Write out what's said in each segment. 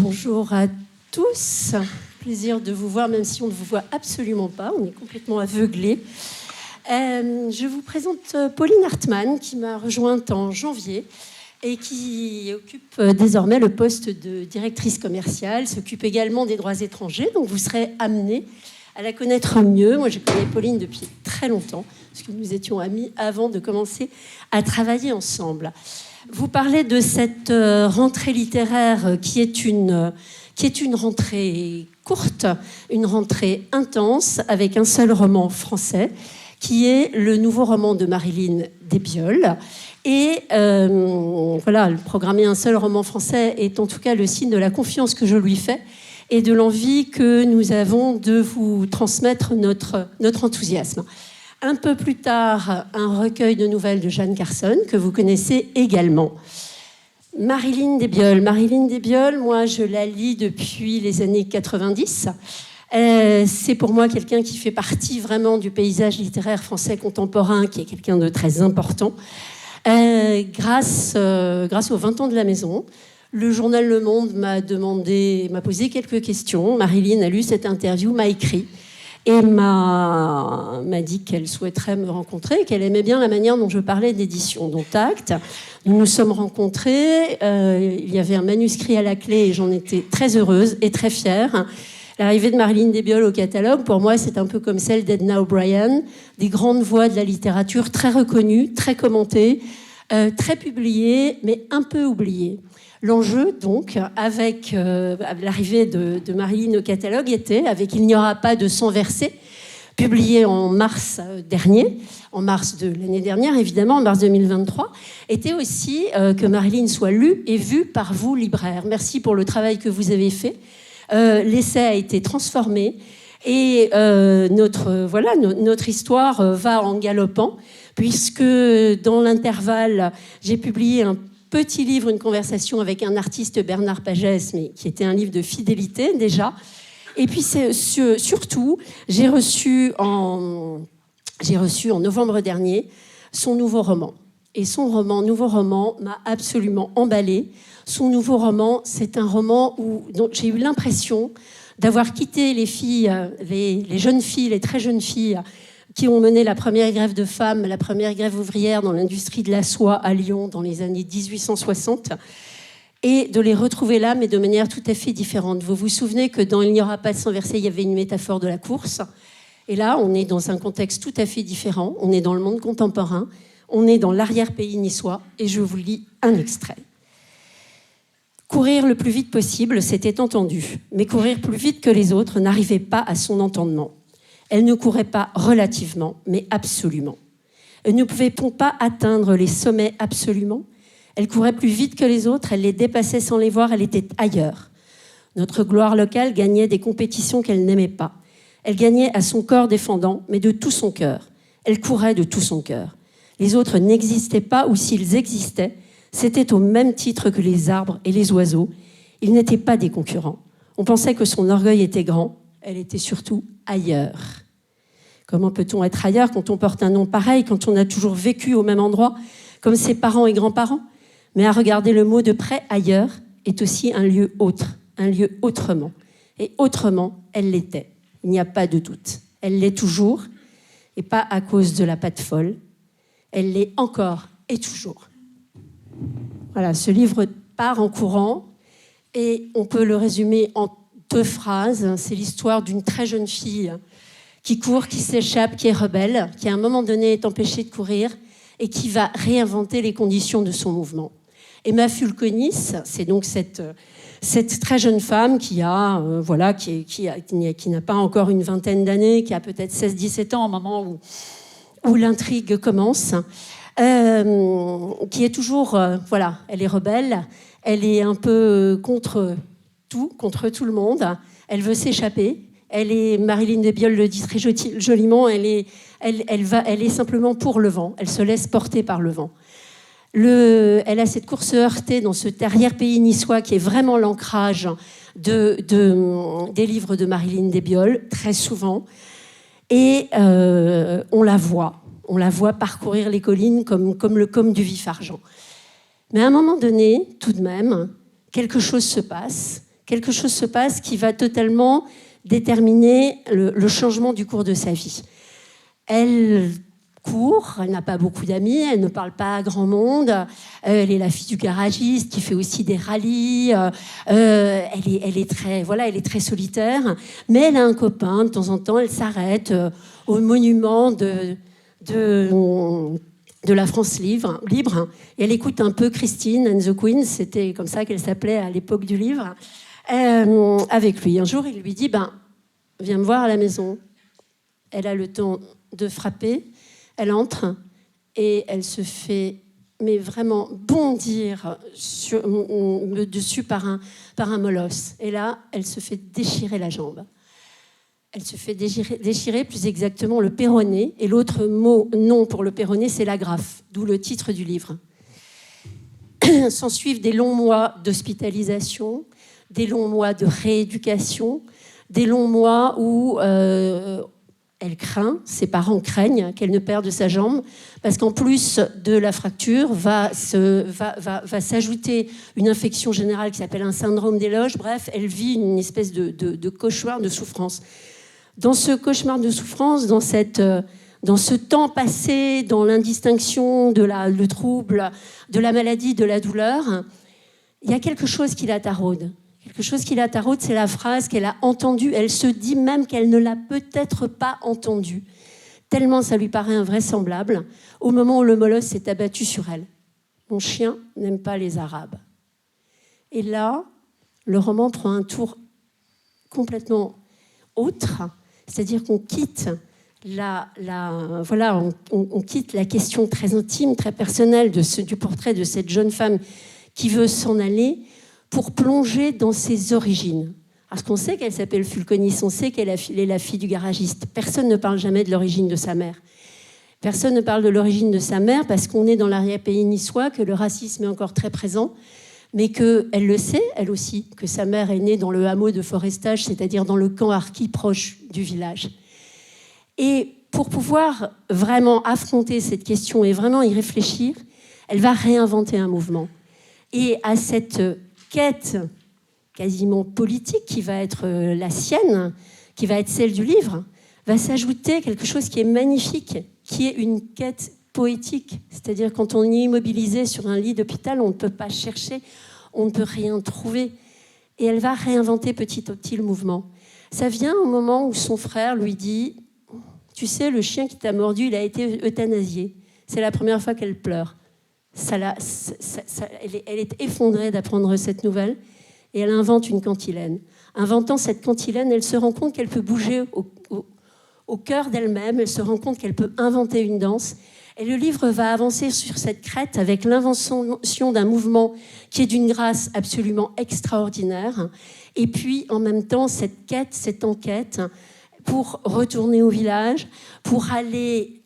Bonjour à tous. Plaisir de vous voir, même si on ne vous voit absolument pas. On est complètement aveuglés. Je vous présente Pauline Hartmann, qui m'a rejointe en janvier et qui occupe désormais le poste de directrice commerciale, s'occupe également des droits étrangers. Donc vous serez amenés à la connaître mieux. Moi, je connais Pauline depuis très longtemps, parce que nous étions amis avant de commencer à travailler ensemble. Vous parlez de cette rentrée littéraire qui est une rentrée courte, une rentrée intense, avec un seul roman français, qui est le nouveau roman de Maryline Desbioles. Et voilà, programmer un seul roman français est en tout cas le signe de la confiance que je lui fais et de l'envie que nous avons de vous transmettre notre enthousiasme. Un peu plus tard, un recueil de nouvelles de Jeanne Carson, que vous connaissez également. Maryline Desbioles. Maryline Desbioles, moi, je la lis depuis les années 90. C'est pour moi quelqu'un qui fait partie vraiment du paysage littéraire français contemporain, qui est quelqu'un de très important. Grâce aux 20 ans de la maison, le journal Le Monde m'a posé quelques questions. Maryline a lu cette interview, m'a écrit et m'a dit qu'elle souhaiterait me rencontrer, qu'elle aimait bien la manière dont je parlais d'édition. Donc, acte. Nous nous sommes rencontrés. Il y avait un manuscrit à la clé et j'en étais très heureuse et très fière. L'arrivée de Maryline Desbioles au catalogue, pour moi, c'est un peu comme celle d'Edna O'Brien, des grandes voix de la littérature, très reconnues, très commentées, très publiées, mais un peu oubliées. L'enjeu, donc, avec l'arrivée de Maryline au catalogue, était, avec Il n'y aura pas de sang versé, publié en mars dernier, en mars de l'année dernière, évidemment, en mars 2023, était aussi que Maryline soit lue et vue par vous, libraires. Merci pour le travail que vous avez fait. L'essai a été transformé et notre histoire va en galopant, puisque dans l'intervalle, j'ai publié un petit livre, une conversation avec un artiste, Bernard Pagès, mais qui était un livre de fidélité déjà. Et puis surtout, j'ai reçu en novembre dernier son nouveau roman. Et son nouveau roman m'a absolument emballée. Son nouveau roman, c'est un roman dont j'ai eu l'impression d'avoir quitté les filles, les jeunes filles, les très jeunes filles, qui ont mené la première grève de femmes, la première grève ouvrière dans l'industrie de la soie à Lyon dans les années 1860, et de les retrouver là, mais de manière tout à fait différente. Vous vous souvenez que dans Il n'y aura pas de sang versé, il y avait une métaphore de la course, et là, on est dans un contexte tout à fait différent, on est dans le monde contemporain, on est dans l'arrière-pays niçois, et je vous lis un extrait. Courir le plus vite possible, c'était entendu, mais courir plus vite que les autres n'arrivait pas à son entendement. Elle ne courait pas relativement, mais absolument. Elle ne pouvait pas atteindre les sommets absolument. Elle courait plus vite que les autres, elle les dépassait sans les voir, elle était ailleurs. Notre gloire locale gagnait des compétitions qu'elle n'aimait pas. Elle gagnait à son corps défendant, mais de tout son cœur. Elle courait de tout son cœur. Les autres n'existaient pas, ou s'ils existaient, c'était au même titre que les arbres et les oiseaux. Ils n'étaient pas des concurrents. On pensait que son orgueil était grand, elle était surtout ailleurs. Comment peut-on être ailleurs quand on porte un nom pareil, quand on a toujours vécu au même endroit, comme ses parents et grands-parents? Mais à regarder le mot de près, ailleurs, est aussi un lieu autre, un lieu autrement. Et autrement, elle l'était. Il n'y a pas de doute. Elle l'est toujours, et pas à cause de la patte folle. Elle l'est encore et toujours. Voilà, ce livre part en courant, et on peut le résumer en 2 phrases. C'est l'histoire d'une très jeune fille qui court, qui s'échappe, qui est rebelle, qui à un moment donné est empêchée de courir et qui va réinventer les conditions de son mouvement. Emma Fulconis, c'est donc cette très jeune femme qui n'a pas encore une vingtaine d'années, qui a peut-être 16-17 ans au moment où l'intrigue commence, qui est toujours, elle est rebelle, elle est un peu contre tout le monde, elle veut s'échapper. Maryline Desbioles le dit très joliment, elle est simplement pour le vent, elle se laisse porter par le vent. Elle a cette course heurtée dans ce arrière-pays niçois qui est vraiment l'ancrage des livres de Maryline Desbioles, très souvent. Et on la voit parcourir les collines comme du vif argent. Mais à un moment donné, tout de même, quelque chose se passe. quelque chose se passe qui va totalement déterminer le changement du cours de sa vie. Elle court, elle n'a pas beaucoup d'amis, elle ne parle pas à grand monde, elle est la fille du garagiste qui fait aussi des rallyes, elle est très solitaire, mais elle a un copain, de temps en temps elle s'arrête au monument de la France libre, et elle écoute un peu Christine and the Queens, c'était comme ça qu'elle s'appelait à l'époque du livre, avec lui. Un jour il lui dit, viens me voir à la maison. Elle a le temps de frapper, elle entre et elle se fait vraiment bondir dessus par un molosse. Et là, elle se fait déchirer la jambe. Elle se fait déchirer plus exactement le péroné. Et l'autre nom pour le péroné, c'est l'agrafe, d'où le titre du livre. S'ensuivent des longs mois d'hospitalisation, des longs mois de rééducation, des longs mois où elle craint, ses parents craignent qu'elle ne perde sa jambe, parce qu'en plus de la fracture, va s'ajouter une infection générale qui s'appelle un syndrome des loges. Bref, elle vit une espèce de cauchemar de souffrance. Dans ce cauchemar de souffrance, dans ce temps passé, dans l'indistinction le trouble, de la maladie, de la douleur, il y a quelque chose qui la taraude. Quelque chose qui la taraude, c'est la phrase qu'elle a entendue. Elle se dit même qu'elle ne l'a peut-être pas entendue, tellement ça lui paraît invraisemblable, au moment où le molosse s'est abattu sur elle. Mon chien n'aime pas les Arabes. Et là, le roman prend un tour complètement autre, c'est-à-dire qu'on quitte on quitte la question très intime, très personnelle du portrait de cette jeune femme qui veut s'en aller, pour plonger dans ses origines. Parce qu'on sait qu'elle s'appelle Fulconis, on sait qu'elle est la fille du garagiste. Personne ne parle jamais de l'origine de sa mère. Personne ne parle de l'origine de sa mère parce qu'on est dans l'arrière-pays niçois, que le racisme est encore très présent, mais qu'elle le sait, elle aussi, que sa mère est née dans le hameau de Forestage, c'est-à-dire dans le camp harki proche du village. Et pour pouvoir vraiment affronter cette question et vraiment y réfléchir, elle va réinventer un mouvement. Et à cette quête quasiment politique qui va être la sienne, qui va être celle du livre, va s'ajouter quelque chose qui est magnifique, qui est une quête poétique. C'est-à-dire quand on est immobilisé sur un lit d'hôpital, on ne peut pas chercher, on ne peut rien trouver. Et elle va réinventer petit à petit le mouvement. Ça vient au moment où son frère lui dit « Tu sais, le chien qui t'a mordu, il a été euthanasié. » C'est la première fois qu'elle pleure. Elle est effondrée d'apprendre cette nouvelle et elle invente une cantilène. Inventant cette cantilène, elle se rend compte qu'elle peut bouger au cœur d'elle-même, elle se rend compte qu'elle peut inventer une danse. Et le livre va avancer sur cette crête avec l'invention d'un mouvement qui est d'une grâce absolument extraordinaire. Et puis, en même temps, cette quête, cette enquête pour retourner au village, pour aller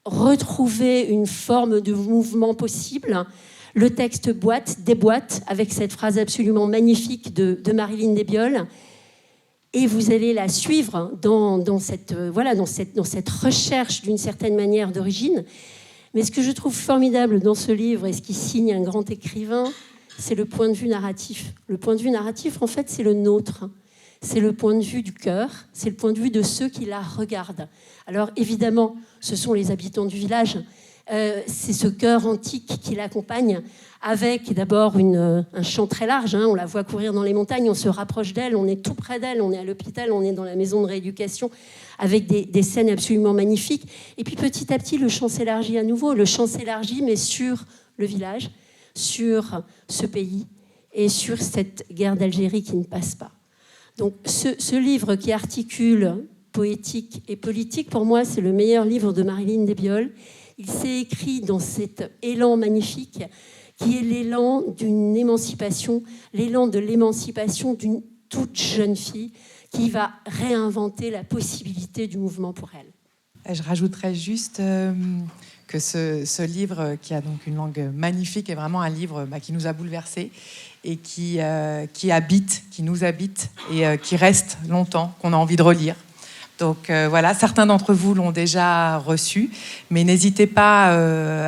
retrouver une forme de mouvement possible. Le texte déboîte avec cette phrase absolument magnifique de Marilyn Desbioles. Et vous allez la suivre dans cette recherche d'une certaine manière d'origine. Mais ce que je trouve formidable dans ce livre et ce qui signe un grand écrivain, c'est le point de vue narratif. Le point de vue narratif, en fait, c'est le nôtre. C'est le point de vue du cœur, c'est le point de vue de ceux qui la regardent. Alors évidemment, ce sont les habitants du village, c'est ce cœur antique qui l'accompagne, avec d'abord un champ très large, on la voit courir dans les montagnes, on se rapproche d'elle, on est tout près d'elle, on est à l'hôpital, on est dans la maison de rééducation, avec des scènes absolument magnifiques. Et puis petit à petit, le champ s'élargit à nouveau, le champ s'élargit, mais sur le village, sur ce pays, et sur cette guerre d'Algérie qui ne passe pas. Donc ce livre qui articule poétique et politique, pour moi, c'est le meilleur livre de Marilyn Desbioles. Il s'est écrit dans cet élan magnifique qui est l'élan d'une émancipation, l'élan de l'émancipation d'une toute jeune fille qui va réinventer la possibilité du mouvement pour elle. Je rajouterais juste que ce livre, qui a donc une langue magnifique, est vraiment un livre qui nous a bouleversés et qui nous habite et qui reste longtemps, qu'on a envie de relire. Donc voilà, certains d'entre vous l'ont déjà reçu, mais n'hésitez pas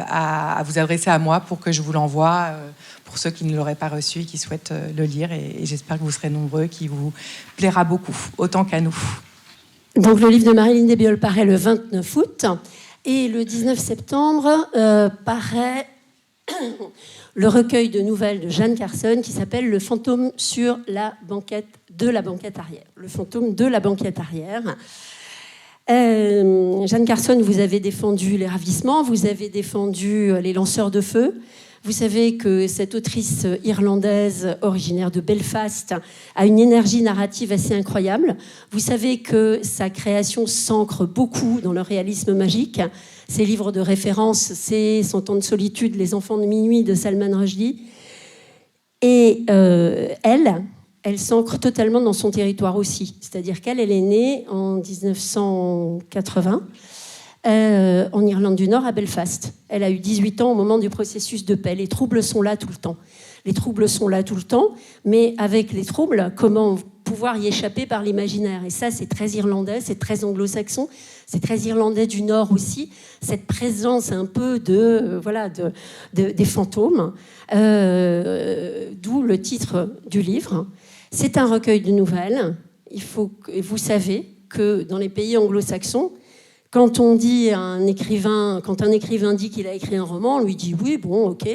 à vous adresser à moi pour que je vous l'envoie, pour ceux qui ne l'auraient pas reçu et qui souhaitent le lire. Et j'espère que vous serez nombreux, qu'il vous plaira beaucoup, autant qu'à nous. Donc le livre de Marilyn Debiol paraît le 29 août et le 19 septembre paraît le recueil de nouvelles de Jeanne Carson qui s'appelle « Le fantôme sur la banquette de la banquette arrière ». Le fantôme de la banquette arrière. Jeanne Carson, vous avez défendu les ravissements, vous avez défendu les lanceurs de feu. Vous savez que cette autrice irlandaise originaire de Belfast a une énergie narrative assez incroyable. Vous savez que sa création s'ancre beaucoup dans le réalisme magique. Ses livres de référence, c'est Son temps de solitude, Les enfants de minuit de Salman Rushdie. Et elle s'ancre totalement dans son territoire aussi. C'est-à-dire qu'elle est née en 1980 en Irlande du Nord, à Belfast. Elle a eu 18 ans au moment du processus de paix. Les troubles sont là tout le temps. Les troubles sont là tout le temps, mais avec les troubles, comment pouvoir y échapper par l'imaginaire? Et ça, c'est très irlandais, c'est très anglo-saxon, c'est très irlandais du Nord aussi, cette présence un peu des fantômes, d'où le titre du livre. C'est un recueil de nouvelles. Vous savez que dans les pays anglo-saxons, quand un écrivain dit qu'il a écrit un roman, on lui dit oui, bon, ok.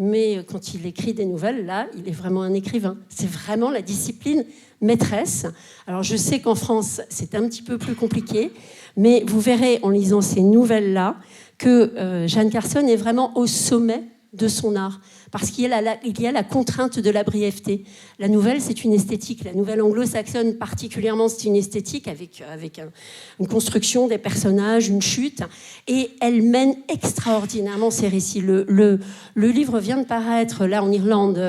Mais quand il écrit des nouvelles, là, il est vraiment un écrivain. C'est vraiment la discipline maîtresse. Alors, je sais qu'en France, c'est un petit peu plus compliqué, mais vous verrez en lisant ces nouvelles-là que Jeanne Carson est vraiment au sommet de son art, parce qu'il y a la contrainte de la brièveté. La nouvelle, c'est une esthétique. La nouvelle anglo-saxonne, particulièrement, c'est une esthétique avec une construction des personnages, une chute, et elle mène extraordinairement ses récits. Le livre vient de paraître là en Irlande,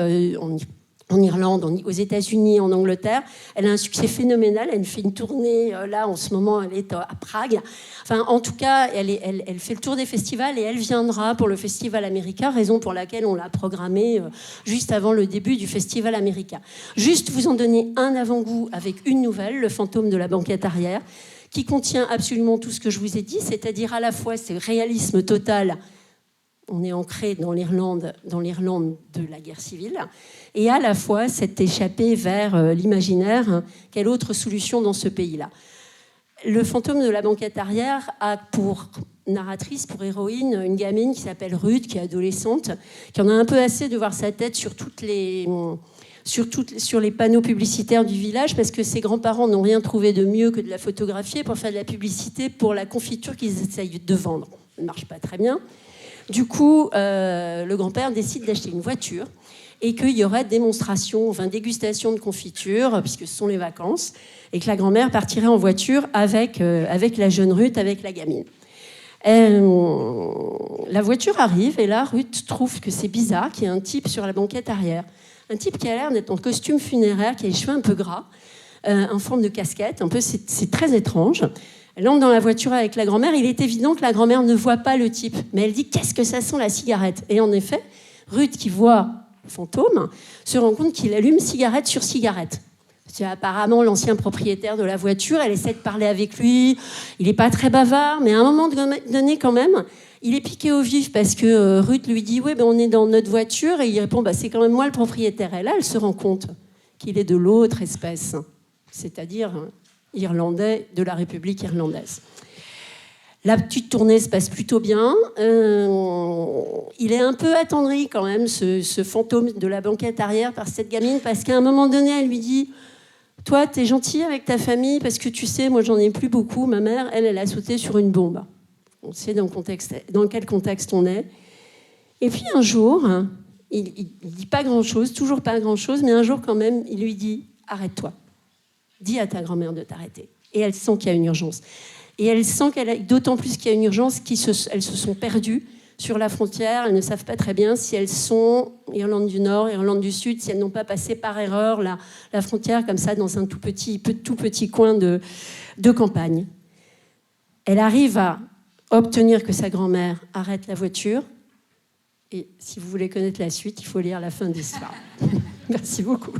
aux États-Unis, en Angleterre. Elle a un succès phénoménal. Elle fait une tournée, là, en ce moment, elle est à Prague. Enfin, en tout cas, elle fait le tour des festivals et elle viendra pour le Festival America, raison pour laquelle on l'a programmée juste avant le début du Festival America. Juste vous en donner un avant-goût avec une nouvelle, Le fantôme de la banquette arrière, qui contient absolument tout ce que je vous ai dit, c'est-à-dire à la fois ce réalisme total. On est ancré dans l'Irlande de la guerre civile, et à la fois cette échappée vers l'imaginaire. Quelle autre solution dans ce pays-là? Le fantôme de la banquette arrière a pour narratrice, pour héroïne, une gamine qui s'appelle Ruth, qui est adolescente, qui en a un peu assez de voir sa tête sur les panneaux publicitaires du village, parce que ses grands-parents n'ont rien trouvé de mieux que de la photographier pour faire de la publicité pour la confiture qu'ils essayent de vendre. Ça ne marche pas très bien. Du coup, le grand-père décide d'acheter une voiture et qu'il y aura dégustation de confiture, puisque ce sont les vacances, et que la grand-mère partirait en voiture avec la jeune Ruth, avec la gamine. La voiture arrive, et là, Ruth trouve que c'est bizarre qu'il y ait un type sur la banquette arrière. Un type qui a l'air d'être en costume funéraire, qui a les cheveux un peu gras, en forme de casquette. C'est très étrange. Elle entre dans la voiture avec la grand-mère. Il est évident que la grand-mère ne voit pas le type. Mais elle dit « Qu'est-ce que ça sent la cigarette ?» Et en effet, Ruth, qui voit le fantôme, se rend compte qu'il allume cigarette sur cigarette. C'est apparemment l'ancien propriétaire de la voiture. Elle essaie de parler avec lui. Il n'est pas très bavard, mais à un moment donné, quand même, il est piqué au vif parce que Ruth lui dit « Oui, ben on est dans notre voiture. » Et il répond bah, « C'est quand même moi le propriétaire. » Et là, elle se rend compte qu'il est de l'autre espèce, c'est-à-dire irlandais de la République irlandaise. La petite tournée se passe plutôt bien. Il est un peu attendri quand même, ce fantôme de la banquette arrière, par cette gamine, parce qu'à un moment donné, elle lui dit « Toi, t'es gentil avec ta famille, parce que tu sais, moi, j'en ai plus beaucoup. Ma mère, elle a sauté sur une bombe. » On sait dans quel contexte on est. Et puis un jour, il dit pas grand-chose, toujours pas grand-chose, mais un jour quand même, il lui dit « Arrête-toi. Dis à ta grand-mère de t'arrêter. » Et elle sent qu'il y a une urgence. Et elle sent d'autant plus qu'il y a une urgence qu'elles se sont perdues sur la frontière. Elles ne savent pas très bien si elles sont Irlande du Nord, Irlande du Sud, si elles n'ont pas passé par erreur la frontière comme ça dans un tout petit coin de campagne. Elle arrive à obtenir que sa grand-mère arrête la voiture. Et si vous voulez connaître la suite, il faut lire la fin de l'histoire. Merci beaucoup.